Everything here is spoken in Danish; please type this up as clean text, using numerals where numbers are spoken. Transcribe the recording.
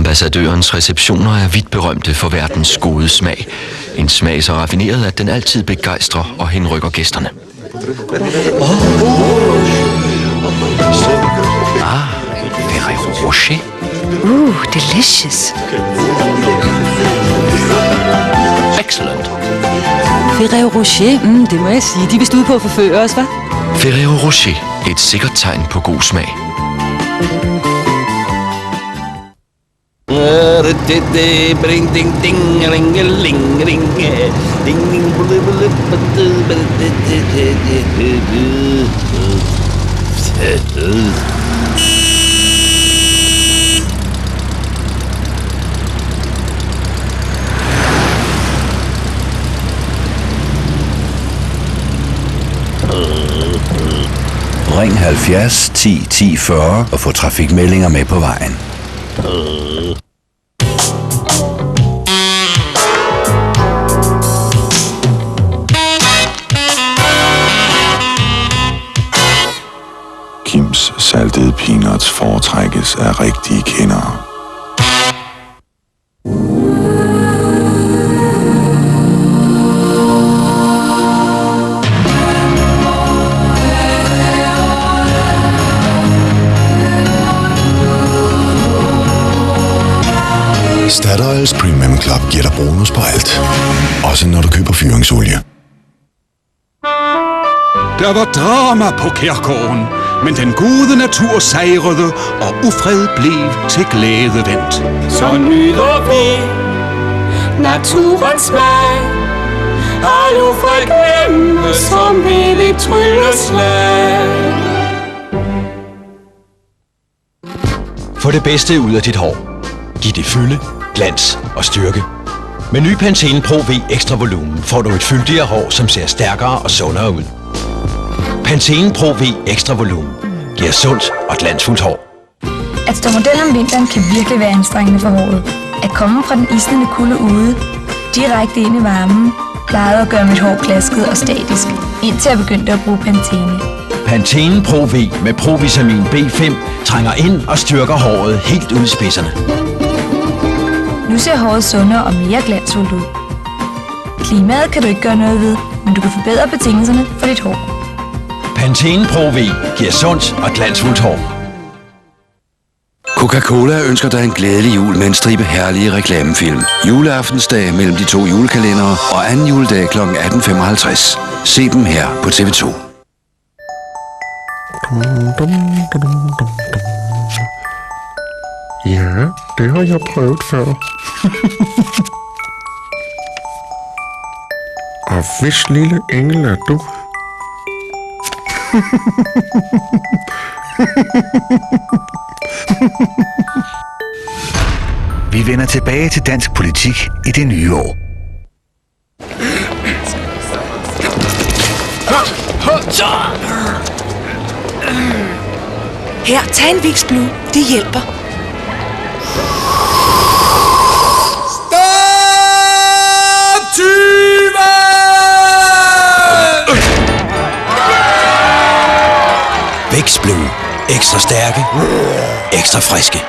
Ambassadørens receptioner er vidt berømte for verdens gode smag. En smag så raffineret, at den altid begejstrer og henrykker gæsterne. Ferrero Rocher. Delicious. Excellent. Ferrero Rocher, det må jeg sige. De er vist ude på at forføre os, hva'? Ferrero Rocher, et sikkert tegn på god smag. Ring 70 10 10 40 og få trafikmeldinger med på vejen. Kims saltede peanuts foretrækkes af rigtige kendere. Statoils Premium Club giver dig bonus på alt. Også når du køber fyringsolie. Der var drama på Kærgården, men den gode natur sejrede, og ufred blev til glæde vendt. Så nyder vi naturens smag, og ufred glemmes som ved et trylleslag. Få det bedste ud af dit hår. Giv det fylde, glans og styrke. Med ny Pantene Pro V Extra Volumen får du et fyldigere hår, som ser stærkere og sundere ud. Pantene Pro V Extra Volumen giver sundt og glansfuldt hår. At stå model om vinteren kan virkelig være anstrengende for håret. At komme fra den isnende kulde ude, direkte ind i varmen, plejede at gøre mit hår plasket og statisk, indtil jeg begyndte at bruge Pantene. Pantene Pro V med Provitamin B5 trænger ind og styrker håret helt ud i spidserne. Nu ser håret sundere og mere glansfuldt ud. Klimaet kan du ikke gøre noget ved, men du kan forbedre betingelserne for dit hår. Pantene Pro V giver sundt og glansfuldt hår. Coca-Cola ønsker dig en glædelig jul med en stribe herlige reklamefilm. Juleaftensdag mellem de to julekalendere og anden juledag kl. 18.55. Se dem her på TV2. Ja, det har jeg prøvet før. Og hvis lille engel er du? Vi vender tilbage til dansk politik i det nye år. Her, tag en Vicks Blue. Det hjælper. Vicks Blue. Ekstra stærke. Ekstra friske.